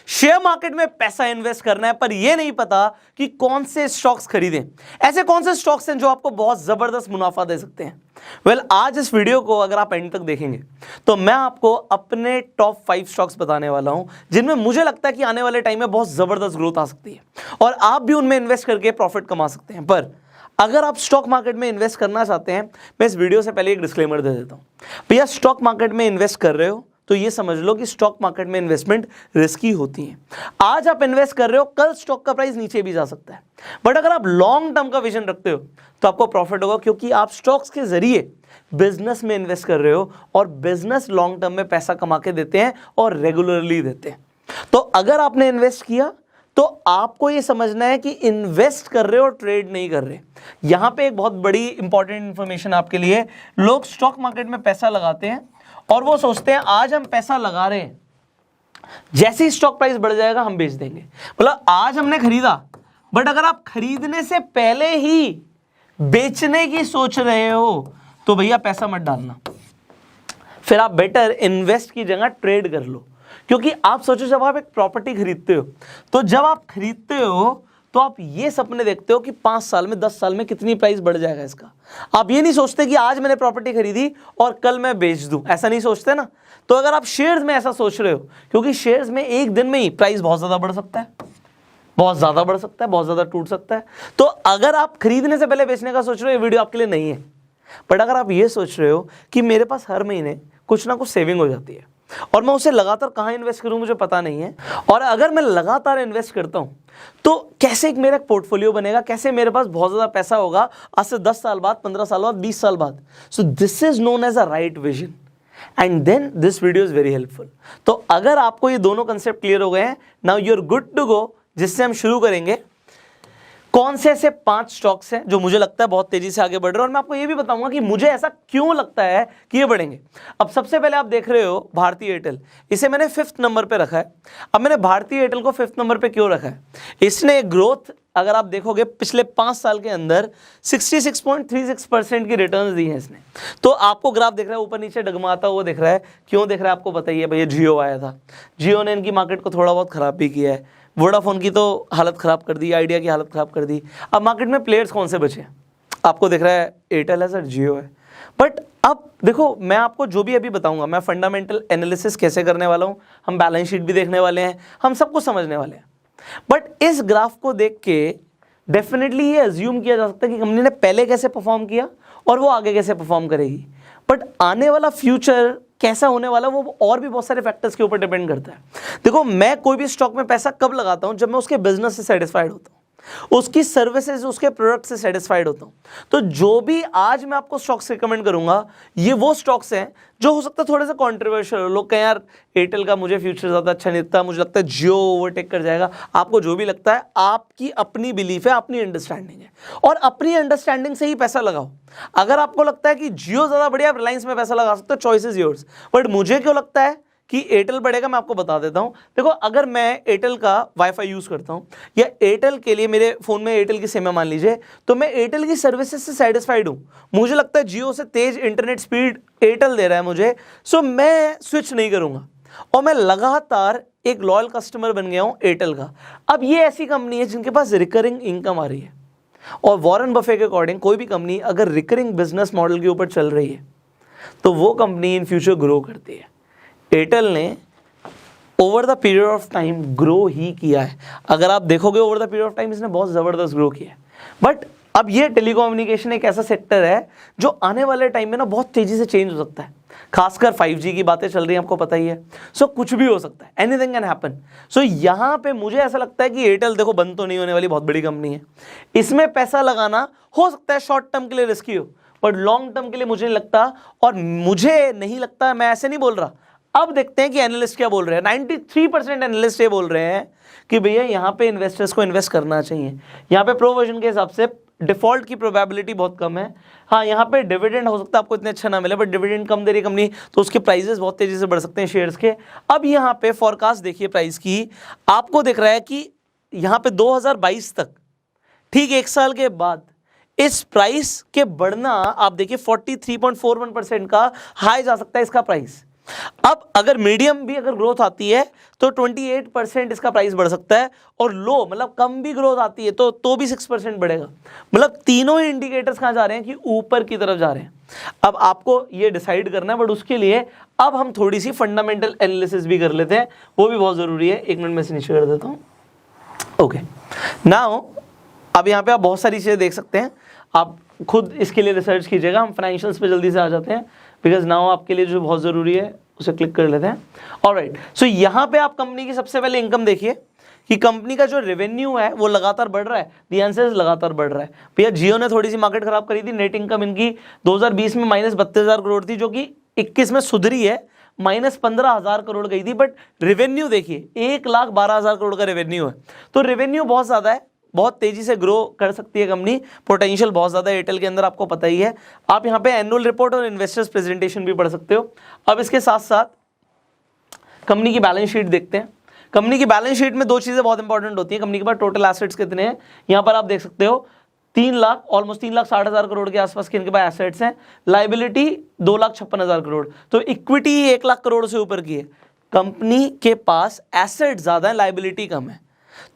Share market में पैसा invest करना है पर यह नहीं पता कि कौन से स्टॉक्स खरीदें। ऐसे कौन से स्टॉक्स हैं जो आपको बहुत जबरदस्त मुनाफा दे सकते हैं। आज इस वीडियो को अगर आप एंड तक देखेंगे तो मैं आपको अपने टॉप 5 स्टॉक्स बताने वाला हूं जिनमें मुझे लगता है कि आने वाले टाइम में बहुत जबरदस्त ग्रोथ आ सकती है और आप भी उनमें इन्वेस्ट करके प्रॉफिट कमा सकते हैं। पर अगर आप स्टॉक मार्केट में इन्वेस्ट करना चाहते हैं, मैं इस वीडियो से पहले एक डिस्क्लेमर दे देता हूं। भैया स्टॉक मार्केट में इन्वेस्ट कर रहे हो तो ये समझ लो कि स्टॉक मार्केट में इन्वेस्टमेंट रिस्की होती है। आज आप इन्वेस्ट कर रहे हो, कल स्टॉक का प्राइस नीचे भी जा सकता है, बट अगर आप लॉन्ग टर्म का विजन रखते हो तो आपको प्रॉफिट होगा, क्योंकि आप स्टॉक्स के जरिए बिजनेस में इन्वेस्ट कर रहे हो और बिजनेस लॉन्ग टर्म में पैसा कमा के देते हैं और रेगुलरली देते हैं। तो अगर आपने इन्वेस्ट किया तो आपको ये समझना है कि इन्वेस्ट कर रहे हो, ट्रेड नहीं कर रहे। यहां पे एक बहुत बड़ी इंपॉर्टेंट इंफॉर्मेशन आपके लिए, लोग स्टॉक मार्केट में पैसा लगाते हैं और वो सोचते हैं आज हम पैसा लगा रहे हैं, जैसे ही स्टॉक प्राइस बढ़ जाएगा हम बेच देंगे। मतलब आज हमने खरीदा, बट अगर आप खरीदने से पहले ही बेचने की सोच रहे हो तो भैया पैसा मत डालना, फिर आप बेटर इन्वेस्ट की जगह ट्रेड कर लो। क्योंकि आप सोचो जब आप एक प्रॉपर्टी खरीदते हो तो जब आप खरीदते हो तो आप ये सपने देखते हो कि 5 साल में 10 साल में कितनी प्राइस बढ़ जाएगा इसका। आप ये नहीं सोचते कि आज मैंने प्रॉपर्टी खरीदी और कल मैं बेच दूं, ऐसा नहीं सोचते ना। तो अगर आप शेयर्स में ऐसा सोच रहे हो, क्योंकि शेयर्स में एक दिन में ही प्राइस बहुत ज्यादा बढ़ सकता है, बहुत ज्यादा बढ़ सकता है, बहुत ज्यादा टूट सकता है। तो अगर आप खरीदने से पहले बेचने का सोच रहे हो, ये वीडियो आपके लिए नहीं है। बट अगर आप ये सोच रहे हो कि मेरे पास हर महीने कुछ ना कुछ सेविंग हो जाती है और मैं उसे लगातार कहाँ इन्वेस्ट करूं मुझे पता नहीं है, और अगर मैं लगातार इन्वेस्ट करता हूं तो कैसे एक मेरा पोर्टफोलियो बनेगा, कैसे मेरे पास बहुत ज़्यादा पैसा होगा आज से 10 साल बाद, 15 साल बाद, 20 साल बाद। So this is known as a right vision and then this video is very helpful. तो अगर आपको ये दोनों कंसेप्ट क्लियर हो गए हैं, now you are good to go. जिससे हम शुरू करेंगे कौन से ऐसे 5 स्टॉक्स हैं जो मुझे लगता है बहुत तेजी से आगे बढ़ रहे हैं, और मैं आपको ये भी बताऊंगा कि मुझे ऐसा क्यों लगता है कि ये बढ़ेंगे। अब सबसे पहले आप देख रहे हो भारतीय एयरटेल, इसे मैंने 5th नंबर पे रखा है। अब मैंने भारतीय एयरटेल को 5th नंबर पे क्यों रखा है, इसने ग्रोथ अगर आप देखोगे पिछले 5 साल के अंदर 66.36% की रिटर्न्स दी हैं इसने। तो आपको ग्राफ दिख रहा है ऊपर नीचे डगमाता हुआ दिख रहा है, क्यों दिख रहा है आपको बताइए। भैया जियो आया था, जियो ने इनकी मार्केट को थोड़ा बहुत खराब भी किया है, वोडाफोन की तो हालत ख़राब कर दी, आइडिया की हालत ख़राब कर दी। अब मार्केट में प्लेयर्स कौन से बचे, आपको दिख रहा है एयरटेल है सर, जियो है। बट अब देखो मैं आपको जो भी अभी बताऊंगा, मैं फंडामेंटल एनालिसिस कैसे करने वाला हूं, हम बैलेंस शीट भी देखने वाले हैं, हम सब कुछ समझने वाले हैं। बट इस ग्राफ को देख के डेफिनेटली ये अज्यूम किया जा सकता है कि कंपनी ने पहले कैसे परफॉर्म किया और वो आगे कैसे परफॉर्म करेगी। बट आने वाला फ्यूचर कैसा होने वाला वो और भी बहुत सारे फैक्टर्स के ऊपर डिपेंड करता है। देखो मैं कोई भी स्टॉक में पैसा कब लगाता हूं, जब मैं उसके बिजनेस से सेटिस्फाइड होता हूं, उसकी सर्विसेज, उसके प्रोडक्ट से सेटिस्फाइड होता हूं। तो जो भी आज मैं आपको स्टॉक्स रिकमेंड करूंगा ये वो स्टॉक्स हैं जो हो सकता है थोड़े से कॉन्ट्रोवर्शियल हो। लोग कहें यार एयरटेल का मुझे फ्यूचर ज़्यादा अच्छा नहीं लगता, मुझे लगता है जियो ओवरटेक कर जाएगा। आपको जो भी लगता है, आपकी अपनी बिलीफ है, अपनी अंडरस्टैंडिंग है, और अपनी अंडरस्टैंडिंग से ही पैसा लगाओ। अगर आपको लगता है कि जियो ज़्यादा बढ़िया, आप रिलायंस में पैसा लगा सकते हो, चॉइस इज योर्स। बट मुझे क्यों लगता है कि एयरटेल बढ़ेगा, मैं आपको बता देता हूं। देखो अगर मैं एयरटेल का वाईफाई यूज करता हूं या एयरटेल के लिए मेरे फोन में एयरटेल की सिम है मान लीजिए, तो मैं एयरटेल की सर्विसेज से सेटिस्फाइड हूं। मुझे लगता है जियो से तेज इंटरनेट स्पीड एयरटेल दे रहा है मुझे, सो मैं स्विच नहीं करूंगा और मैं लगातार एक लॉयल कस्टमर बन गया हूं एयरटेल का। अब ये ऐसी कंपनी है जिनके पास रिकरिंग इनकम आ रही है, और वॉरेन बफे के अकॉर्डिंग कोई भी कंपनी अगर रिकरिंग बिजनेस मॉडल के ऊपर चल रही है तो वो कंपनी इन फ्यूचर ग्रो करती है। एयरटेल ने over the period of time grow ही किया है। अगर आप देखोगे over the period of time इसने बहुत ज़बरदस्त ग्रो किया है। बट अब ये टेलीकम्युनिकेशन एक ऐसा सेक्टर है जो आने वाले टाइम में ना बहुत तेज़ी से चेंज हो सकता है। खासकर 5G की बातें चल रही हैं, आपको पता ही है। सो कुछ भी हो सकता है, एनीथिंग कैन हैपन। सो यहाँ पे मुझे ऐसा लगता है कि एयरटेल देखो बंद तो नहीं होने वाली, बहुत बड़ी कंपनी है, इसमें पैसा लगाना हो सकता है शॉर्ट टर्म के लिए रिस्की हो, बट लॉन्ग टर्म के लिए मुझे नहीं लगता। और मुझे नहीं लगता, मैं ऐसे नहीं बोल रहा, अब देखते हैं कि एनालिस्ट क्या बोल रहे हैं। 93% एनालिस्ट ये बोल रहे हैं कि भैया यहाँ पे इन्वेस्टर्स को इन्वेस्ट करना चाहिए। यहाँ पे प्रोविजन के हिसाब से डिफॉल्ट की प्रोबेबिलिटी बहुत कम है। हाँ यहाँ पे डिविडेंड हो सकता है आपको इतने अच्छा ना मिले, बट डिविडेंड कम दे रही कंपनी तो उसके प्राइसेस बहुत तेजी से बढ़ सकते हैं शेयर्स के। अब यहाँ पे फॉरकास्ट देखिए प्राइस की, आपको दिख रहा है कि यहाँ पे 2022 तक, ठीक 1 साल के बाद इस प्राइस के बढ़ना आप देखिए 43.41% का हाई जा सकता है इसका प्राइस। अब अगर मीडियम भी अगर ग्रोथ आती है तो 28% इसका प्राइस बढ़ सकता है, और लो मतलब कम भी ग्रोथ आती है तो भी 6% बढ़ेगा। मतलब तीनों ही इंडिकेटर्स कहाँ जा रहे हैं कि ऊपर की तरफ जा रहे हैं। अब आपको ये डिसाइड करना है, बट उसके लिए अब हम थोड़ी सी फंडामेंटल एनालिसिस भी कर लेते हैं, वो भी बहुत ज़रूरी है। एक मिनट में से नीचे कर देता हूँ। ओके, नाउ अब यहाँ पे आप बहुत सारी चीज़ें देख सकते हैं, आप खुद इसके लिए रिसर्च कीजिएगा। हम फाइनेंशियल्स पे जल्दी से आ जाते हैं, बिकॉज नाउ आपके लिए जो बहुत ज़रूरी है उसे क्लिक कर लेते हैं। ऑलराइट, सो यहाँ पे आप कंपनी की सबसे पहले इनकम देखिए कि कंपनी का जो रेवेन्यू है वो लगातार बढ़ रहा है। दी आंसर लगातार बढ़ रहा है। भैया जियो ने थोड़ी सी मार्केट खराब करी थी, नेट इनकम इनकी 2020 में -32,000 करोड़ थी, जो कि 21 में सुधरी है, -15,000 करोड़ गई थी। बट रेवेन्यू देखिए 1,12,000 करोड़ का रेवेन्यू है, तो रेवेन्यू बहुत ज़्यादा है, बहुत तेजी से ग्रो कर सकती है कंपनी, पोटेंशियल बहुत ज़्यादा है एयरटेल के अंदर, आपको पता ही है। आप यहाँ पे एनुअल रिपोर्ट और इन्वेस्टर्स प्रेजेंटेशन भी पढ़ सकते हो। अब इसके साथ साथ कंपनी की बैलेंस शीट देखते हैं। कंपनी की बैलेंस शीट में दो चीज़ें बहुत इंपॉर्टेंट होती है। कंपनी के पास टोटल एसेट्स कितने हैं, यहाँ पर आप देख सकते हो 3,60,000 करोड़ के आसपास के इनके पास एसेट्स हैं। लाइबिलिटी 2,56,000 करोड़, तो इक्विटी 1,00,000 करोड़ से ऊपर की है। कंपनी के पास एसेट ज़्यादा है, लाइबिलिटी कम है,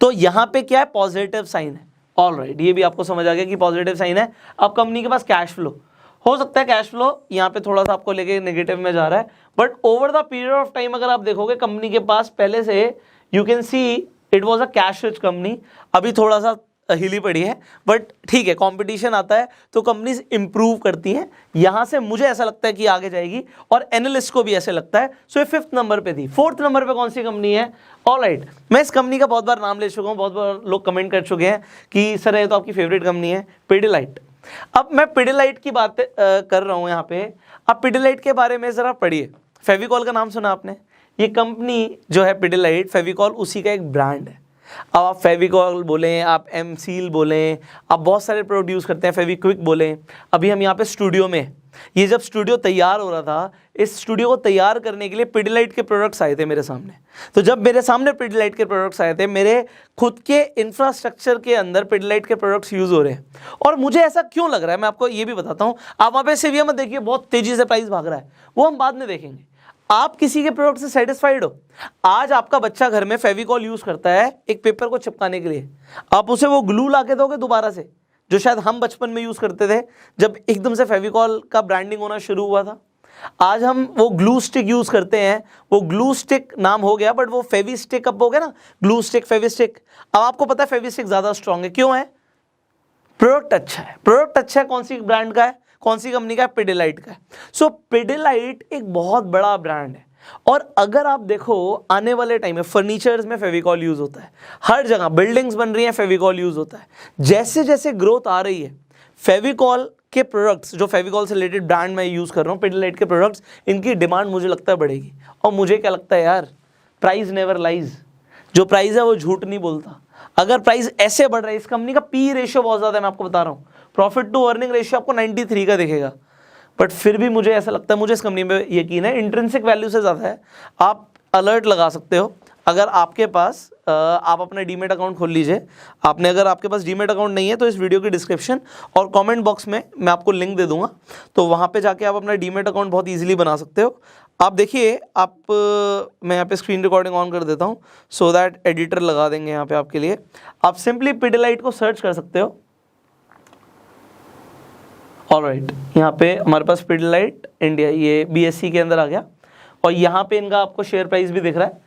तो यहाँ पे क्या है, पॉजिटिव साइन है। ऑलराइट, ये भी आपको समझ आ गया कि पॉजिटिव साइन है। अब कंपनी के पास कैश फ्लो हो सकता है, कैश फ्लो यहाँ पे थोड़ा सा आपको लेके नेगेटिव में जा रहा है, but over the period of time अगर आप देखोगे कंपनी के पास पहले से you can see it was a cash rich company. अभी थोड़ा सा हिली पड़ी है, बट ठीक है, कंपटीशन आता है तो कंपनीज इंप्रूव करती हैं। यहाँ से मुझे ऐसा लगता है कि आगे जाएगी, और एनालिस्ट को भी ऐसे लगता है। सो ये 5th नंबर पे थी। 4th नंबर पे कौन सी कंपनी है? ऑलराइट, मैं इस कंपनी का बहुत बार नाम ले चुका हूँ, बहुत बार लोग कमेंट कर चुके हैं कि सर ये तो आपकी फेवरेट कंपनी है, पिडिलाइट। अब मैं पिडिलाइट की बात कर रहा हूँ यहाँ पे। अब पिडिलाइट के बारे में ज़रा पढ़िए। फेविकॉल का नाम सुना आपने? ये कंपनी जो है पिडिलाइट, फेविकॉल उसी का एक ब्रांड है। अब आप फेविकॉल बोलें, आप एमसील बोलें, आप बहुत सारे प्रोड्यूस करते हैं, फेविक्विक बोलें। अभी हम यहाँ पे स्टूडियो में, ये जब स्टूडियो तैयार हो रहा था, इस स्टूडियो को तैयार करने के लिए पिडिलाइट के प्रोडक्ट्स आए थे मेरे सामने। तो जब मेरे सामने पिडिलाइट के प्रोडक्ट्स आए थे, मेरे खुद के इंफ्रास्ट्रक्चर के अंदर पिडिलाइट के प्रोडक्ट्स यूज़ हो रहे हैं। और मुझे ऐसा क्यों लग रहा है, मैं आपको ये भी बताता हूँ। आप वहाँ पे सिविया मत देखिए, बहुत तेज़ी से प्राइस भाग रहा है, वो हम बाद में देखेंगे। आप किसी के प्रोडक्ट से सेटिस्फाइड हो? आज आपका बच्चा घर में फेविकॉल यूज़ करता है एक पेपर को चिपकाने के लिए, आप उसे वो ग्लू ला के दोगे दोबारा से, जो शायद हम बचपन में यूज़ करते थे जब एकदम से फेविकॉल का ब्रांडिंग होना शुरू हुआ था। आज हम वो ग्लू स्टिक यूज़ करते हैं, वो ग्लू स्टिक नाम हो गया, बट वो फेवी स्टिक अब हो गया ना, ग्लू स्टिक, फेवी स्टिक। अब आपको पता है फेवी स्टिक ज़्यादा स्ट्रॉन्ग है, क्यों है? प्रोडक्ट अच्छा है। प्रोडक्ट अच्छा है, कौन सी ब्रांड का है, कौन सी कंपनी का है? पिडिलाइट का है। सो पिडिलाइट एक बहुत बड़ा ब्रांड है, और अगर आप देखो आने वाले टाइम में फर्नीचर्स में फेविकॉल यूज होता है, हर जगह बिल्डिंग्स बन रही हैं, फेविकॉल यूज होता है। जैसे जैसे ग्रोथ आ रही है, फेविकॉल के प्रोडक्ट्स, जो फेविकॉल से रिलेटेड ब्रांड मैं यूज कर रहा हूँ, पिडिलाइट के प्रोडक्ट्स, इनकी डिमांड मुझे लगता है बढ़ेगी। और मुझे क्या लगता है यार, प्राइस नेवर लाइज, जो प्राइस है वो झूठ नहीं बोलता। अगर प्राइस ऐसे बढ़ रहा है, इस कंपनी का पी रेशियो बहुत ज़्यादा है, मैं आपको बता रहा हूँ, प्रॉफिट टू अर्निंग रेशियो आपको 93 का दिखेगा, बट फिर भी मुझे ऐसा लगता है, मुझे इस कंपनी में यकीन है, इंट्रिंसिक वैल्यू से ज़्यादा है। आप अलर्ट लगा सकते हो अगर आपके पास आप अपना डीमेट अकाउंट खोल लीजिए। आपने, अगर आपके पास डीमेट अकाउंट नहीं है तो इस वीडियो की डिस्क्रिप्शन और कमेंट बॉक्स में मैं आपको लिंक दे दूंगा, तो वहाँ पे जाके आप अपना डीमेट अकाउंट बहुत इजीली बना सकते हो। आप देखिए, मैं यहाँ पे स्क्रीन रिकॉर्डिंग ऑन कर देता हूँ, सो दैट एडिटर लगा देंगे यहाँ पे आपके लिए। आप सिंपली पिडिलाइट को सर्च कर सकते हो। ऑलराइट, यहाँ पे हमारे पास पिडिलाइट इंडिया, ये BSE के अंदर आ गया, और यहाँ पे इनका आपको शेयर प्राइस भी दिख रहा है।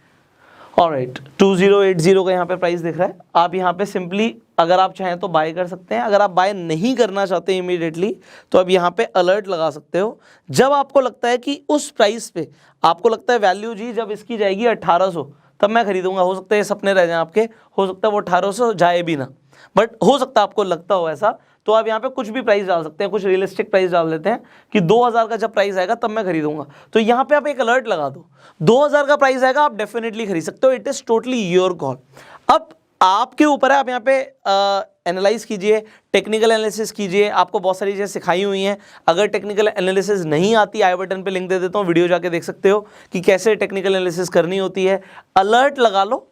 ऑलराइट, 2080 का यहाँ पे प्राइस दिख रहा है। आप यहाँ पे सिंपली अगर आप चाहें तो बाय कर सकते हैं। अगर आप बाय नहीं करना चाहते इमीडिएटली, तो अब यहाँ पे अलर्ट लगा सकते हो। जब आपको लगता है कि उस प्राइस पे आपको लगता है वैल्यू जी जब इसकी जाएगी 1800, तब मैं खरीदूंगा। हो सकता है ये सपने रह जाएं आपके, हो सकता है वो 1800 जाए भी ना, बट हो सकता है आपको लगता हो ऐसा, तो आप यहाँ पे कुछ भी प्राइस डाल सकते हैं, कुछ रियलिस्टिक प्राइस डाल देते हैं कि 2000 का जब प्राइस आएगा तब मैं खरीदूंगा। तो यहाँ पे आप एक अलर्ट लगा दो, 2000 का प्राइस आएगा, आप डेफिनेटली खरीद सकते हो। It is totally your call. अब आपके ऊपर है, आप यहाँ पे एनालाइज कीजिए, टेक्निकल एनालिसिस कीजिए। आपको बहुत सारी चीज़ें सिखाई हुई हैं। अगर टेक्निकल एनालिसिस नहीं आती, आई बटन पे लिंक दे देता हूँ, वीडियो जाके देख सकते हो कि कैसे टेक्निकल एनालिसिस करनी होती है। अलर्ट लगा लो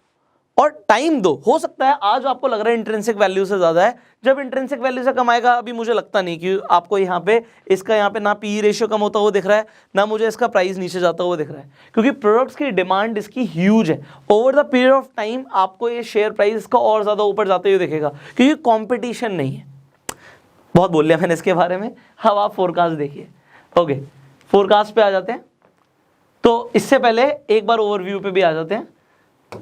और टाइम दो। हो सकता है आज आपको लग रहा है इंट्रिंसिक वैल्यू से ज्यादा है, जब इंट्रिंसिक वैल्यू से कम आएगा अभी मुझे लगता नहीं कि आपको यहाँ पे इसका यहाँ पे ना पी रेशियो कम होता हुआ दिख रहा है, ना मुझे इसका प्राइस नीचे जाता हुआ दिख रहा है, क्योंकि प्रोडक्ट्स की डिमांड इसकी ह्यूज है। Over the period of time आपको ये शेयर प्राइस इसका और ज्यादा ऊपर जाते हुए दिखेगा, क्योंकि कॉम्पिटिशन नहीं है। बहुत बोल लिया मैंने इसके बारे में। अब आप फोरकास्ट देखिए। ओके, फोरकास्ट पे आ जाते हैं। तो इससे पहले एक बार ओवरव्यू पे भी आ जाते हैं।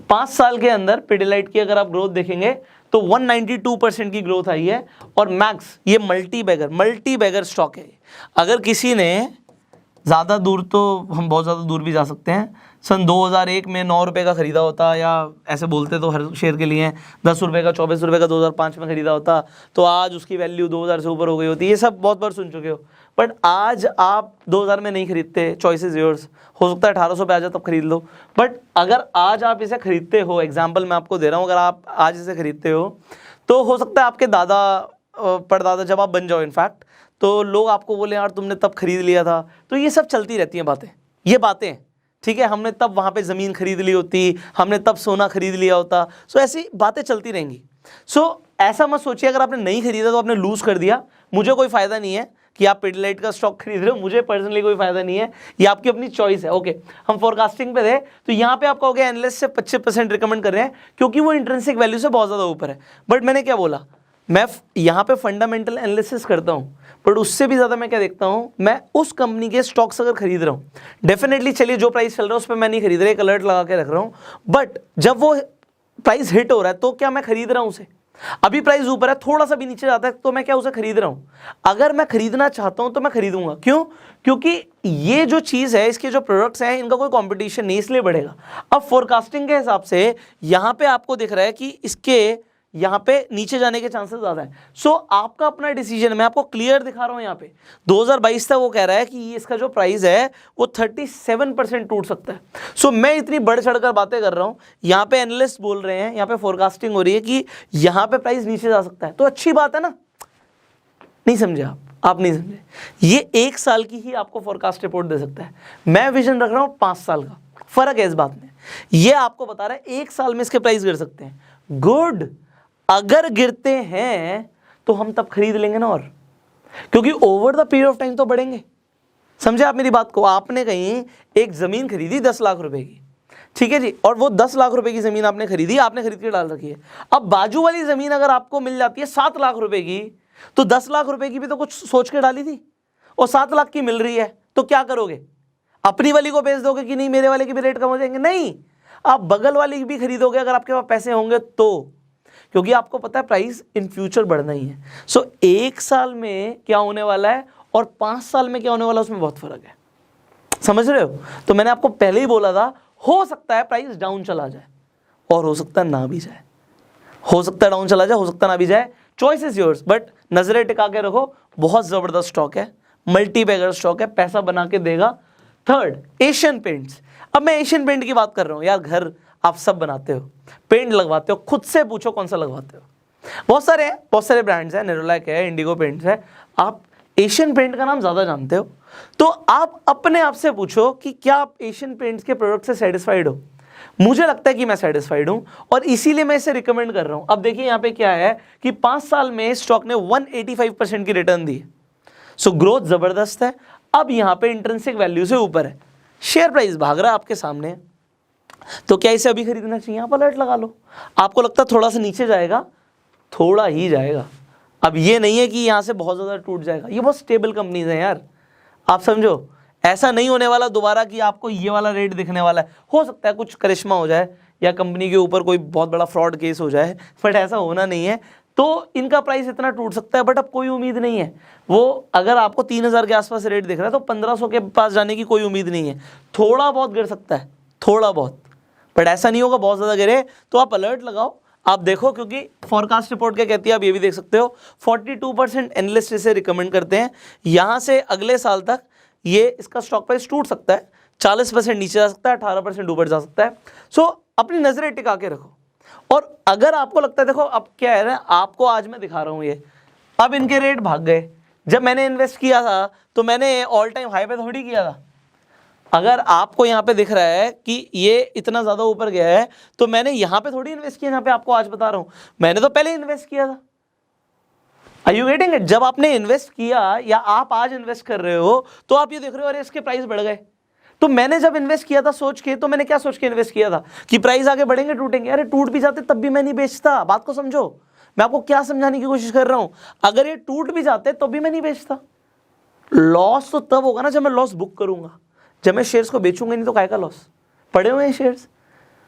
5 साल के अंदर पिडिलाइट की अगर आप ग्रोथ देखेंगे तो 192% की ग्रोथ आई है, और मैक्स ये मल्टी बैगर स्टॉक है। अगर किसी ने ज़्यादा दूर, तो हम बहुत ज़्यादा दूर भी जा सकते हैं, सन 2001 में 9 रुपये का ख़रीदा होता, या ऐसे बोलते तो हर शेयर के लिए 10 रुपये का, 24 रुपये का 2005 में ख़रीदा होता, तो आज उसकी वैल्यू 2000 से ऊपर हो गई होती। ये सब बहुत बार सुन चुके हो, बट आज आप 2000 में नहीं खरीदते, चॉइस इज योर्स। हो सकता है 1800 पे आ जाए तब खरीद लो, बट अगर आज आप इसे खरीदते हो, एग्जाम्पल मैं आपको दे रहा हूँ, अगर आप आज इसे खरीदते हो तो हो सकता है आपके दादा परदादा जब आप बन जाओ इनफैक्ट, तो लोग आपको बोले यार तुमने तब खरीद लिया था। तो ये सब चलती रहती हैं बातें, ये बातें, ठीक है, हमने तब वहाँ पे ज़मीन खरीद ली होती, हमने तब सोना खरीद लिया होता। सो ऐसी बातें चलती रहेंगी। सो ऐसा मत सोचिए अगर आपने नहीं खरीदा तो आपने लूज़ कर दिया। मुझे कोई फ़ायदा नहीं है कि आप पिडिलाइट का स्टॉक खरीद रहे हो, मुझे पर्सनली कोई फ़ायदा नहीं है, ये आपकी अपनी चॉइस है। ओके, हम फोरकास्टिंग पे थे, तो यहाँ पे आप कहोगे एनालिस्ट से 25% रिकमेंड कर रहे हैं क्योंकि वो इंट्रिंसिक वैल्यू से बहुत ज़्यादा ऊपर है। बट मैंने क्या बोला, मैं यहाँ पे फंडामेंटल एनालिसिस करता हूँ, बट उससे भी ज़्यादा मैं क्या देखता हूँ, मैं उस कंपनी के स्टॉक्स अगर खरीद रहा हूँ, डेफिनेटली चलिए जो प्राइस चल रहा है उस पर मैं नहीं खरीद रहा, एक अलर्ट लगा के रख रहा हूँ, बट जब वो प्राइस हिट हो रहा है तो क्या मैं खरीद रहा हूँ उसे? अभी प्राइस ऊपर है, थोड़ा सा भी नीचे जाता है तो मैं क्या उसे खरीद रहा हूँ? अगर मैं खरीदना चाहता हूँ तो मैं खरीदूंगा। क्यों? क्योंकि ये जो चीज़ है, इसके जो प्रोडक्ट्स हैं, इनका कोई कंपटीशन नहीं, इसलिए बढ़ेगा। अब फोरकास्टिंग के हिसाब से यहाँ पे आपको दिख रहा है कि इसके यहाँ पे नीचे जाने के चांसेस ज़्यादा है। सो आपका अपना डिसीजन, मैं आपको क्लियर दिखा रहा हूँ यहाँ पे 2022 तक वो कह रहा है कि इसका जो प्राइस है वो 37% टूट सकता है। सो मैं इतनी बढ़ चढ़कर बातें कर रहा हूँ, यहाँ पे एनालिस्ट बोल रहे हैं, यहाँ पे फोरकास्टिंग हो रही है कि यहाँ पे प्राइस नीचे जा सकता है, तो अच्छी बात है ना? नहीं समझे आप नहीं समझे। ये 1 साल की ही आपको फोरकास्ट रिपोर्ट दे सकता है, मैं विजन रख रहा हूँ 5 साल का। फर्क है इस बात में। ये आपको बता रहा है 1 साल में इसके प्राइस गिर सकते हैं। गुड, अगर गिरते हैं तो हम तब खरीद लेंगे ना, और क्योंकि over the period of time तो बढ़ेंगे। समझे आप मेरी बात को? आपने कहीं एक जमीन खरीदी 10 लाख रुपए की, ठीक है जी, और वो 10 लाख रुपए की जमीन आपने खरीदी, आपने खरीद के डाल रखी है। अब बाजू वाली जमीन अगर आपको मिल जाती है 7 लाख रुपए की, तो 10 लाख रुपए की भी तो कुछ सोच के डाली थी, और 7 लाख की मिल रही है, तो क्या करोगे? अपनी वाली को बेच दोगे कि नहीं मेरे वाले के भी रेट कम हो जाएंगे? नहीं, आप बगल वाली भी खरीदोगे अगर आपके पास पैसे होंगे तो, क्योंकि आपको पता है प्राइस इन फ्यूचर बढ़ना ही है। सो 1 साल में क्या होने वाला है और 5 साल में क्या होने वाला है, उसमें बहुत फर्क है। समझ रहे हो? तो मैंने आपको पहले ही बोला था, हो सकता है प्राइस डाउन चला जाए और हो सकता है ना भी जाए, हो सकता है डाउन चला जाए, हो सकता है ना भी जाए, चॉइस इज योर्स। बट नजरें टिका के रखो, बहुत जबरदस्त स्टॉक है, मल्टी बैगर स्टॉक है, पैसा बना के देगा। Third, Asian paints. अब मैं एशियन पेंट की बात कर रहा हूँ यार, घर आप सब बनाते हो, पेंट लगवाते हो, खुद से पूछो कौन सा लगवाते हो। बहुत सारे ब्रांड्स हैं, नेरोलैक है, इंडिगो पेंट्स है, आप एशियन पेंट का नाम ज़्यादा जानते हो, तो आप अपने आप से पूछो कि क्या आप एशियन पेंट्स के प्रोडक्ट से सेटिस्फाइड हो? मुझे लगता है कि मैं सेटिस्फाइड हूं, और इसीलिए मैं इसे रिकमेंड कर रहा हूं। अब देखिए यहाँ पे क्या है कि 5 साल में स्टॉक ने 185% की रिटर्न दी, सो ग्रोथ जबरदस्त है। अब यहाँ पे इंट्रिंसिक वैल्यू से ऊपर है, शेयर प्राइस भाग रहा है आपके सामने, तो क्या इसे अभी खरीदना चाहिए? आप अलर्ट लगा लो। आपको लगता है थोड़ा सा नीचे जाएगा, थोड़ा ही जाएगा। अब ये नहीं है कि यहाँ से बहुत ज़्यादा टूट जाएगा, ये बहुत स्टेबल कंपनीज हैं यार, आप समझो। ऐसा नहीं होने वाला दोबारा कि आपको ये वाला रेट दिखने वाला है। हो सकता है कुछ करिश्मा हो जाए या कंपनी के ऊपर कोई बहुत बड़ा फ्रॉड केस हो जाए, बट ऐसा होना नहीं है। तो इनका प्राइस इतना टूट सकता है, बट अब कोई उम्मीद नहीं है। वो अगर आपको 3000 के आसपास रेट दिख रहा है तो 1500 के पास जाने की कोई उम्मीद नहीं है। थोड़ा बहुत गिर सकता है, थोड़ा बहुत, बट ऐसा नहीं होगा बहुत ज़्यादा गिरे। तो आप अलर्ट लगाओ, आप देखो, क्योंकि फॉरकास्ट रिपोर्ट क्या कहती है आप ये भी देख सकते हो। 42% एनालिस्ट इसे रिकमेंड करते हैं। यहाँ से अगले साल तक ये इसका स्टॉक प्राइस टूट सकता है, 40% नीचे जा सकता है, 18% ऊपर जा सकता है। सो अपनी नज़रें टिका के रखो। और अगर आपको लगता है, देखो अब क्या है ना, आपको आज मैं दिखा रहा हूँ ये, अब इनके रेट भाग गए। जब मैंने इन्वेस्ट किया था तो मैंने ऑल टाइम हाई पे थोड़ी किया था, अगर आपको यहाँ पे दिख रहा है कि ये इतना ज़्यादा ऊपर गया है, तो मैंने यहाँ पे थोड़ी इन्वेस्ट किया, यहाँ पे आपको आज बता रहा हूँ, मैंने तो पहले इन्वेस्ट किया था। Are you getting it? जब आपने इन्वेस्ट किया या आप आज इन्वेस्ट कर रहे हो तो आप ये देख रहे हो अरे इसके प्राइस बढ़ गए। तो मैंने जब इन्वेस्ट किया था सोच के, तो मैंने क्या सोच के इन्वेस्ट किया था कि प्राइस आगे बढ़ेंगे टूटेंगे, अरे टूट भी जाते तब भी मैं नहीं बेचता। बात को समझो, मैं आपको क्या समझाने की कोशिश कर रहा हूं, अगर ये टूट भी जाते तो भी मैं नहीं बेचता। लॉस तो तब होगा ना जब मैं लॉस बुक करूंगा, जब मैं शेयर्स को बेचूंगा नहीं तो काय का लॉस। पड़े हुए हैं शेयर्स,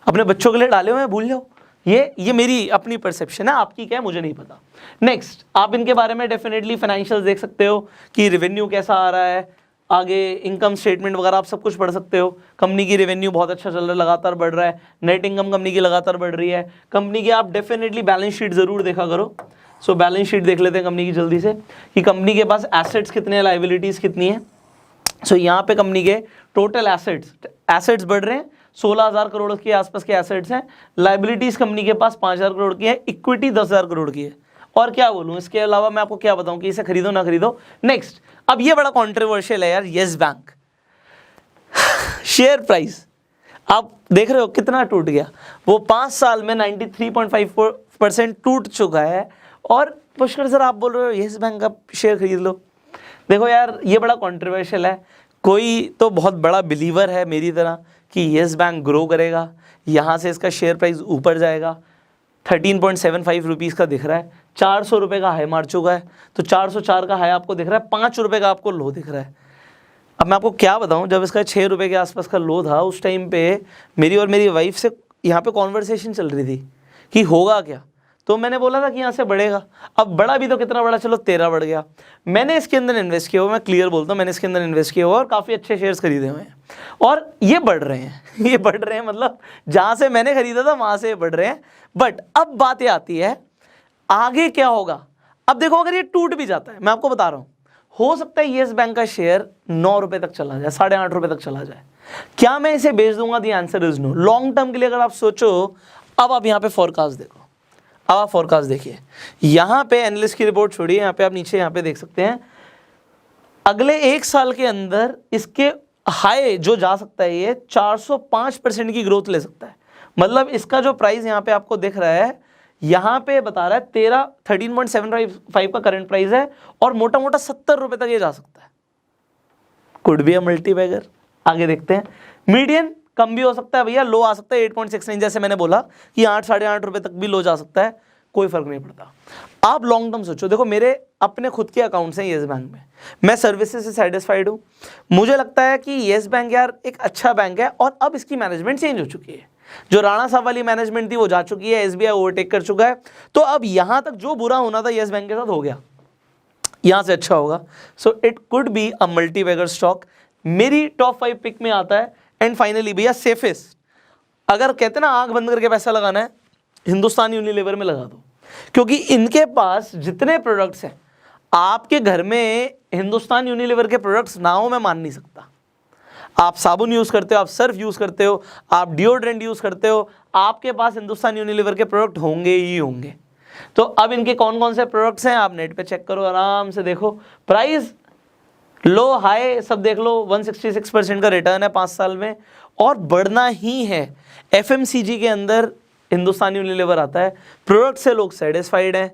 अपने बच्चों के लिए डाले हुए हैं, भूल जाओ। ये मेरी अपनी परसेप्शन है, आपकी क्या है मुझे नहीं पता। नेक्स्ट, आप इनके बारे में डेफिनेटली फाइनेंशियल देख सकते हो कि रेवेन्यू कैसा आ रहा है, आगे इनकम स्टेटमेंट वगैरह आप सब कुछ पढ़ सकते हो। कंपनी की रेवेन्यू बहुत अच्छा चल रहा है, लगातार बढ़ रहा है, नेट इनकम कंपनी की लगातार बढ़ रही है। कंपनी की आप डेफिनेटली बैलेंस शीट जरूर देखा करो। सो बैलेंस शीट देख लेते हैं कंपनी की जल्दी से कि कंपनी के पास एसेट्स कितने हैं, लाइबिलिटीज कितनी है। सो यहाँ पे कंपनी के टोटल एसेट्स बढ़ रहे हैं, 16,000 करोड़ के आसपास के एसेट्स हैं। लाइबिलिटीज कंपनी के पास 5,000 करोड़ की है, इक्विटी 10,000 करोड़ की है। और क्या बोलूं, इसके अलावा मैं आपको क्या बताऊं कि इसे खरीदो ना खरीदो। नेक्स्ट, अब ये बड़ा कंट्रोवर्शियल है यार, येस बैंक शेयर प्राइस आप देख रहे हो कितना टूट गया। वो 5 साल में 93.54% टूट चुका है। और पुष्कर सर आप बोल रहे हो येस बैंक का शेयर खरीद लो। देखो यार, ये बड़ा कंट्रोवर्शियल है। कोई तो बहुत बड़ा बिलीवर है मेरी तरह कि येस बैंक ग्रो करेगा, यहाँ से इसका शेयर प्राइस ऊपर जाएगा। 13.75 रुपीज़ का दिख रहा है, 400 रुपये का हाई मार चुका है, तो 404 का हाई आपको दिख रहा है, 5 रुपये का आपको लो दिख रहा है। अब मैं आपको क्या बताऊं, जब इसका 6 रुपये के आसपास का लो था उस टाइम पे मेरी और मेरी वाइफ से यहाँ पे कॉन्वर्सेशन चल रही थी कि होगा क्या। तो मैंने बोला था कि यहाँ से बढ़ेगा। अब बढ़ा भी तो कितना बढ़ा, चलो 13 बढ़ गया। मैंने इसके अंदर इन्वेस्ट किया हुआ, मैं क्लियर बोलता हूँ, मैंने इसके अंदर इन्वेस्ट किया हुआ और काफ़ी अच्छे शेयर्स खरीदे हुए हैं और ये बढ़ रहे हैं ये बढ़ रहे हैं, मतलब जहाँ से मैंने खरीदा था वहाँ से ये बढ़ रहे हैं। बट अब बात ये आती है आगे क्या होगा। अब देखो, अगर ये टूट भी जाता है, मैं आपको बता रहा हूँ, हो सकता है येस बैंक का शेयर 9 रुपये तक चला जाए, 8.5 रुपये तक चला जाए। क्या मैं इसे बेच दूंगा? The answer is no. Long term के लिए अगर आप सोचो, अब आप यहाँ पे फोरकास्ट देखो, अब आप फोरकास्ट देखिए, यहाँ पे एनालिस्ट की रिपोर्ट छोड़िए, यहाँ पे आप नीचे यहाँ पे देख सकते हैं अगले 1 साल के अंदर इसके हाई जो जा सकता है ये 405% की ग्रोथ ले सकता है। मतलब इसका जो प्राइस यहाँ पे आपको दिख रहा है, यहाँ पे बता रहा है 13.75 का करंट प्राइस है और मोटा मोटा 70 रुपये तक ये जा सकता है। Could be a multibagger. आगे देखते हैं, मीडियन कम भी हो सकता है भैया, लो आ सकता है 8.69, जैसे मैंने बोला कि 8 साढ़े 8 रुपये तक भी लो जा सकता है, कोई फर्क नहीं पड़ता। आप लॉन्ग टर्म सोचो, देखो मेरे अपने खुद के अकाउंट्स हैं येस बैंक में, मैं सर्विसेज से सेटिस्फाइड हूँ। मुझे लगता है कि येस बैंक यार एक अच्छा बैंक है और अब इसकी मैनेजमेंट चेंज हो चुकी है। जो राणा साहब वाली मैनेजमेंट थी वो जा चुकी है, एसबीआई ओवरटेक कर चुका है, तो अब यहां तक जो बुरा होना था येस बैंक के साथ हो गया, यहां से अच्छा होगा। So it could be a multibagger stock, मेरी टॉप 5 पिक में आता है। एंड फाइनली भैया सेफेस्ट, अगर कहते ना आंख बंद करके पैसा लगाना है, हिंदुस्तान यूनिलीवर में लगा दो, क्योंकि इनके पास जितने प्रोडक्ट्स हैं, आपके घर में हिंदुस्तान यूनिलीवर के प्रोडक्ट्स ना हो मैं मान नहीं सकता। आप साबुन यूज करते हो, आप सर्फ यूज करते हो, आप डिओड्रेंट यूज करते हो, आपके पास हिंदुस्तान यूनिलीवर के प्रोडक्ट होंगे ही होंगे। तो अब इनके कौन कौन से प्रोडक्ट्स हैं आप नेट पे चेक करो, आराम से देखो, प्राइस लो हाई सब देख लो। 166% का रिटर्न है 5 साल में और बढ़ना ही है। एफएमसीजी के अंदर हिंदुस्तान यूनिलीवर आता है, प्रोडक्ट से लोग सेटिस्फाइड हैं,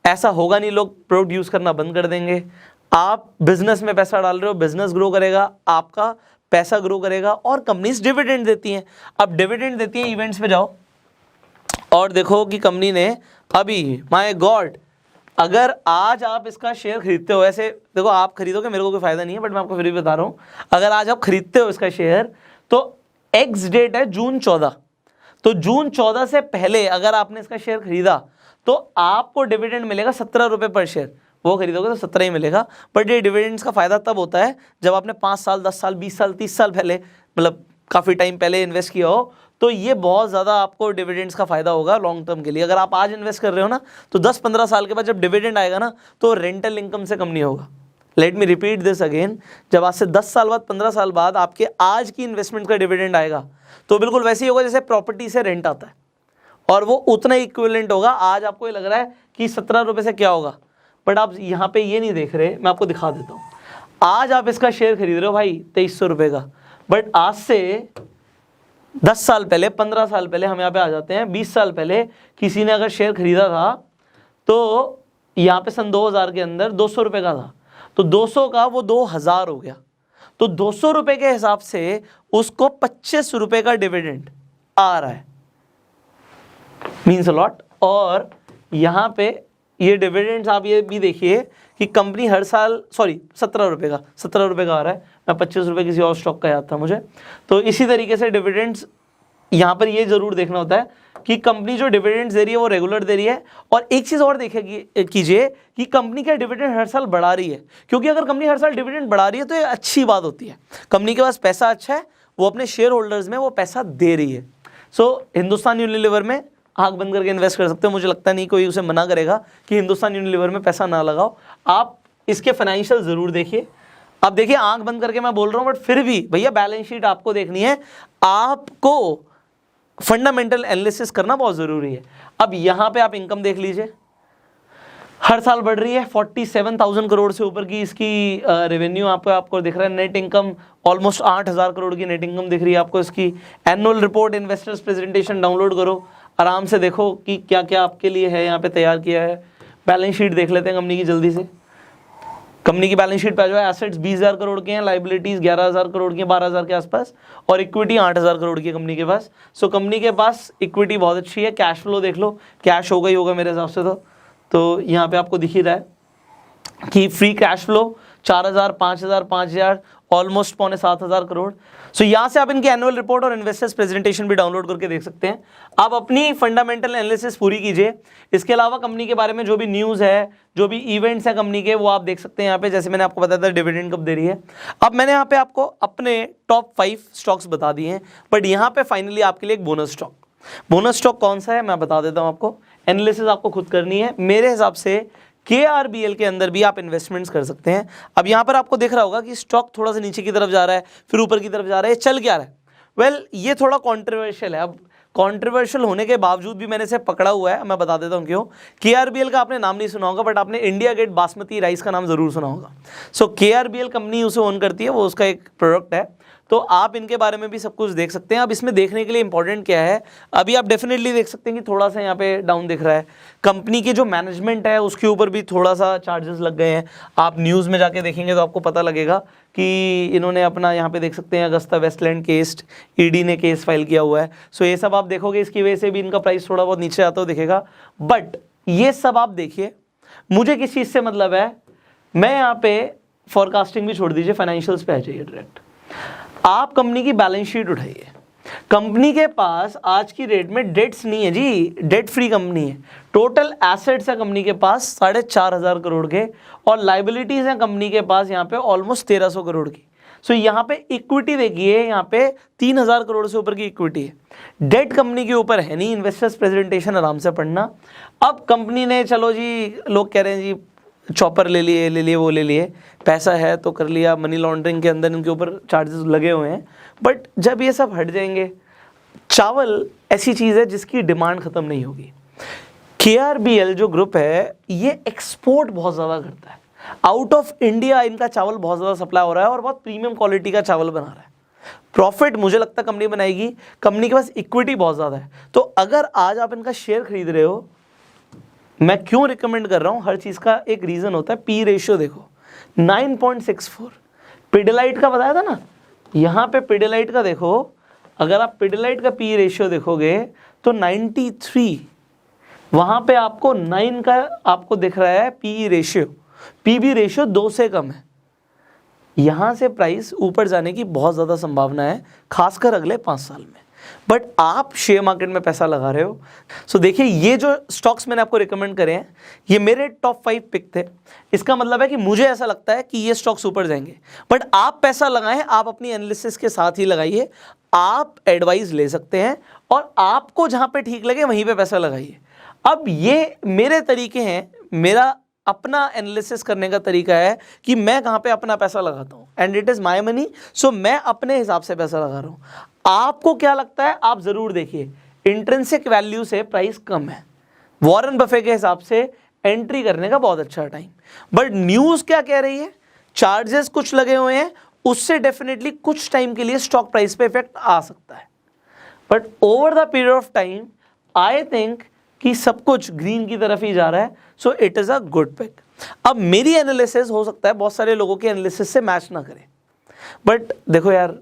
ऐसा होगा नहीं लोग प्रोडक्ट यूज करना बंद कर देंगे। आप बिजनेस में पैसा डाल रहे हो, बिजनेस ग्रो करेगा, आपका पैसा ग्रो करेगा और कंपनीज डिविडेंड देती हैं। अब डिविडेंड देती हैं, इवेंट्स पे जाओ और देखो कि कंपनी ने अभी, माय गॉड, अगर आज आप इसका शेयर खरीदते हो, ऐसे देखो आप खरीदोगे, मेरे को कोई फायदा नहीं है बट मैं आपको फिर भी बता रहा हूं, अगर आज आप खरीदते हो इसका शेयर तो एक्स डेट है जून 14, तो जून 14 से पहले अगर आपने इसका शेयर खरीदा तो आपको डिविडेंड मिलेगा 17 रुपये पर शेयर। वो खरीदोगे तो 17 ही मिलेगा, बट ये डिविडेंड्स का फायदा तब होता है जब आपने 5 साल 10 साल 20 साल 30 साल पहले, मतलब काफ़ी टाइम पहले इन्वेस्ट किया हो, तो ये बहुत ज़्यादा आपको डिविडेंड्स का फायदा होगा लॉन्ग टर्म के लिए। अगर आप आज इन्वेस्ट कर रहे हो ना, तो 10-15 साल के बाद जब डिविडेंड आएगा ना, तो रेंटल इनकम से कम नहीं होगा। Let me repeat this again, जब आज से 10 साल बाद 15 साल बाद आपके आज की इन्वेस्टमेंट का डिविडेंड आएगा तो बिल्कुल वैसे ही होगा जैसे प्रॉपर्टी से रेंट आता है, और वो उतना इक्विवेलेंट होगा। आज आपको ये लग रहा है कि 17 रुपये से क्या होगा, बट आप यहाँ पे ये नहीं देख रहे, मैं आपको दिखा देता हूँ। आज आप इसका शेयर खरीद रहे हो भाई 2300 रुपये का, बट आज से 10 साल पहले, 15 साल पहले, हम यहाँ पे आ जाते हैं 20 साल पहले, किसी ने अगर शेयर खरीदा था तो यहाँ पे सन 2000 के अंदर 200 रुपये का था, तो 200 का वो 2000 हो गया, तो 200 रुपये के हिसाब से उसको 25 रुपये का डिविडेंड आ रहा है, मीन्स अ लॉट। और यहाँ पे ये डिविडेंड्स आप ये भी देखिए कि कंपनी हर साल 17 रुपये का आ रहा है, मैं 25 रुपये किसी और स्टॉक का याद था मुझे। तो इसी तरीके से डिविडेंड्स यहाँ पर ये जरूर देखना होता है कि कंपनी जो डिविडेंड्स दे रही है वो रेगुलर दे रही है। और एक चीज़ और देखेगी कीजिए कि कंपनी का डिविडेंड हर साल बढ़ा रही है, क्योंकि अगर कंपनी हर साल डिविडेंड बढ़ा रही है तो ये अच्छी बात होती है, कंपनी के पास पैसा अच्छा है, वो अपने शेयर होल्डर्स में वो पैसा दे रही है। सो हिंदुस्तान यूनिलीवर में आंख बंद करके इन्वेस्ट कर सकते हो, मुझे लगता नहीं कोई उसे मना करेगा कि हिंदुस्तान यूनिलीवर में पैसा ना लगाओ। आप इसके फाइनेंशियल जरूर देखिए। अब देखिए आंख बंद करके मैं बोल रहा हूँ, बट फिर भी भैया बैलेंस शीट आपको देखनी है, आपको फंडामेंटल एनालिसिस करना बहुत जरूरी है। अब यहाँ पे आप इनकम देख लीजिए, हर साल बढ़ रही है, 47,000 करोड़ से ऊपर की इसकी रेवेन्यू आपको दिख रहा है। नेट इनकम ऑलमोस्ट 8,000 करोड़ की नेट इनकम दिख रही है आपको इसकी। Annual report investors presentation download करो, आराम से देखो कि क्या क्या आपके लिए है यहाँ पे तैयार किया है। बैलेंस शीट देख लेते हैं कंपनी की जल्दी से। कंपनी की बैलेंस शीट पे जो है, एसेट्स 20,000 करोड़ के हैं, लाइबिलिटीज 11,000 करोड़ की हैं, 12,000 के आसपास, और इक्विटी 8,000 करोड़ की है कंपनी के पास। सो कंपनी के पास इक्विटी बहुत अच्छी है। कैश फ्लो देख लो, कैश होगा ही होगा मेरे हिसाब से। तो यहाँ पे आपको दिख ही रहा है कि free cash flow 4,000, 5,000, 5,000, almost 6,500 crore. So यहाँ से आप इनकी एनुअल रिपोर्ट और इन्वेस्टर्स प्रेजेंटेशन भी डाउनलोड करके देख सकते हैं। आप अपनी फंडामेंटल एनालिसिस पूरी कीजिए। इसके अलावा कंपनी के बारे में जो भी न्यूज़ है, जो भी इवेंट्स हैं कंपनी के, वो आप देख सकते हैं यहाँ पे। जैसे मैंने आपको बताया था डिविडेंड कब दे रही है। अब मैंने यहाँ पे आपको अपने टॉप 5 स्टॉक्स बता दिए हैं, बट यहाँ पे फाइनली आपके लिए एक बोनस स्टॉक कौन सा है मैं बता देता हूँ आपको। एनालिसिस आपको खुद करनी है। मेरे हिसाब से KRBL के अंदर भी आप इन्वेस्टमेंट्स कर सकते हैं। अब यहाँ पर आपको दिख रहा होगा कि स्टॉक थोड़ा सा नीचे की तरफ जा रहा है, फिर ऊपर की तरफ जा रहा है, चल क्या रहा है? वेल, ये थोड़ा कॉन्ट्रोवर्शियल है। अब कॉन्ट्रोवर्शियल होने के बावजूद भी मैंने इसे पकड़ा हुआ है, मैं बता देता हूँ क्यों। KRBL का आपने नाम नहीं सुना होगा, बट आपने इंडिया गेट बासमती राइस का नाम जरूर सुना होगा। सो KRBL कंपनी उसे ओन करती है, वो उसका एक प्रोडक्ट है, तो आप इनके बारे में भी सब कुछ देख सकते हैं। अब इसमें देखने के लिए इंपॉर्टेंट क्या है, अभी आप डेफिनेटली देख सकते हैं कि थोड़ा सा यहाँ पे डाउन दिख रहा है। कंपनी की जो मैनेजमेंट है उसके ऊपर भी थोड़ा सा चार्जेस लग गए हैं। आप न्यूज़ में जाके देखेंगे तो आपको पता लगेगा कि इन्होंने अपना यहाँ पे देख सकते हैं अगस्ता वेस्टलैंड केस, ED ने केस फाइल किया हुआ है। सो ये सब आप देखोगे, इसकी वजह से भी इनका प्राइस थोड़ा बहुत नीचे आता हुआ दिखेगा। बट ये सब आप देखिए, मुझे किस चीज़ से मतलब है, मैं यहाँ पे फॉरकास्टिंग भी छोड़ दीजिए, फाइनेंशियल्स पे आ जाइए डायरेक्ट। आप कंपनी की बैलेंस शीट उठाइए। कंपनी के पास आज की डेट में डेट्स नहीं है जी, डेट फ्री कंपनी है। टोटल एसेट्स है कंपनी के पास 4,500 करोड़ के, और लाइबिलिटीज हैं कंपनी के पास यहाँ पे ऑलमोस्ट 1,300 करोड़ की। सो यहाँ पे इक्विटी देखिए, यहाँ पे 3,000 करोड़ से ऊपर की इक्विटी है। डेट कंपनी के ऊपर है नहीं। इन्वेस्टर्स प्रेजेंटेशन आराम से पढ़ना। अब कंपनी ने, चलो जी, लोग कह रहे हैं जी चॉपर ले लिए वो ले लिए, पैसा है तो कर लिया, मनी लॉन्ड्रिंग के अंदर इनके ऊपर चार्जेस लगे हुए हैं। बट जब ये सब हट जाएंगे, चावल ऐसी चीज़ है जिसकी डिमांड ख़त्म नहीं होगी। KRBL जो ग्रुप है ये एक्सपोर्ट बहुत ज़्यादा करता है। आउट ऑफ इंडिया इनका चावल बहुत ज़्यादा सप्लाई हो रहा है और बहुत प्रीमियम क्वालिटी का चावल बना रहा है। प्रॉफिट मुझे लगता है कंपनी बनाएगी। कंपनी के पास इक्विटी बहुत ज़्यादा है। तो अगर आज आप इनका शेयर खरीद रहे हो, मैं क्यों रिकमेंड कर रहा हूं, हर चीज़ का एक रीज़न होता है। P रेशियो देखो 9.64। पिडिलाइट का बताया था ना, यहाँ पे पिडिलाइट का देखो, अगर आप पिडिलाइट का P रेशियो देखोगे तो 93, वहाँ पे आपको 9 का आपको दिख रहा है P रेशियो। PB रेशियो 2 से कम है। यहाँ से प्राइस ऊपर जाने की बहुत ज़्यादा संभावना है, खासकर अगले 5 साल में। बट आप शेयर मार्केट में पैसा लगा रहे हो। सो देखिए, ये जो स्टॉक्स मैंने आपको रिकमेंड करे हैं, ये मेरे टॉप 5 पिक थे। इसका मतलब है कि मुझे ऐसा लगता है कि ये स्टॉक्स ऊपर जाएंगे। बट आप पैसा लगाएं, आप अपनी एनालिसिस के साथ ही लगाइए। आप एडवाइस ले सकते हैं और आपको जहां पे ठीक लगे वहीं पे पैसा लगाइए। अब ये मेरे तरीके हैं, मेरा अपना एनालिसिस करने का तरीका है कि मैं कहाँ पे अपना पैसा लगाता हूँ, and it is my money. So मैं अपने हिसाब से पैसा लगा रहा हूँ। आपको क्या लगता है, आप ज़रूर देखिए। इंट्रिंसिक वैल्यू से प्राइस कम है। वॉरेन बफे के हिसाब से एंट्री करने का बहुत अच्छा टाइम। बट न्यूज़ क्या कह रही है, चार्जेस कुछ लगे हुए हैं, उससे डेफिनेटली कुछ टाइम के लिए स्टॉक प्राइस पे इफेक्ट आ सकता है, but over the period of time I think कि सब कुछ ग्रीन की तरफ ही जा रहा है, so it is a good pick. अब मेरी एनालिसिस हो सकता है बहुत सारे लोगों की एनालिसिस से मैच ना करे, बट देखो यार,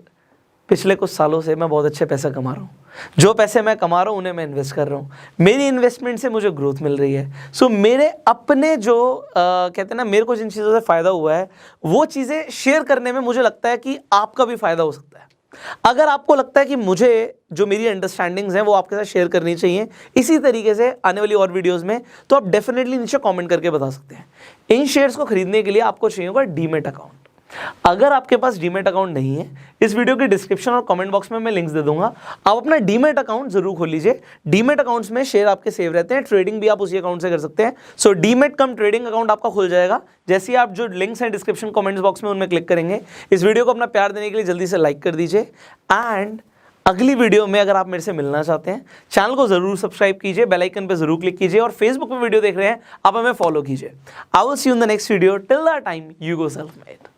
पिछले कुछ सालों से मैं बहुत अच्छे पैसा कमा रहा हूँ, जो पैसे मैं कमा रहा हूँ उन्हें मैं इन्वेस्ट कर रहा हूँ, मेरी इन्वेस्टमेंट से मुझे ग्रोथ मिल रही है। सो मेरे अपने जो कहते हैं ना, मेरे को जिन चीज़ों से फ़ायदा हुआ है वो चीज़ें शेयर करने में मुझे लगता है कि आपका भी फ़ायदा हो सकता है। अगर आपको लगता है कि मुझे जो मेरी अंडरस्टैंडिंग्स हैं वो आपके साथ शेयर करनी चाहिए इसी तरीके से आने वाली और वीडियोस में, तो आप डेफिनेटली नीचे कमेंट करके बता सकते हैं। इन शेयर्स को खरीदने के लिए आपको चाहिए होगा डीमेट अकाउंट। अगर आपके पास डीमेट अकाउंट नहीं है, इस वीडियो के डिस्क्रिप्शन और कमेंट बॉक्स में मैं लिंक्स दे दूंगा, आप अपना डीमेट अकाउंट जरूर खोल लीजिए। डीमेट अकाउंट्स में शेयर आपके सेव रहते हैं, ट्रेडिंग भी आप उसी अकाउंट से कर सकते हैं। सो डीमेट कम ट्रेडिंग अकाउंट आपका खुल जाएगा जैसे ही आप जो लिंक्स हैं डिस्क्रिप्शन कमेंट्स बॉक्स में उनमें क्लिक करेंगे। इस वीडियो को अपना प्यार देने के लिए जल्दी से लाइक कर दीजिए, एंड अगली वीडियो में अगर आप मेरे से मिलना चाहते हैं चैनल को जरूर सब्सक्राइब कीजिए, बेल आइकन पे जरूर क्लिक कीजिए, और फेसबुक पे वीडियो देख रहे हैं आप हमें फॉलो कीजिए। I will see you in the next video. Till that time, you go self made.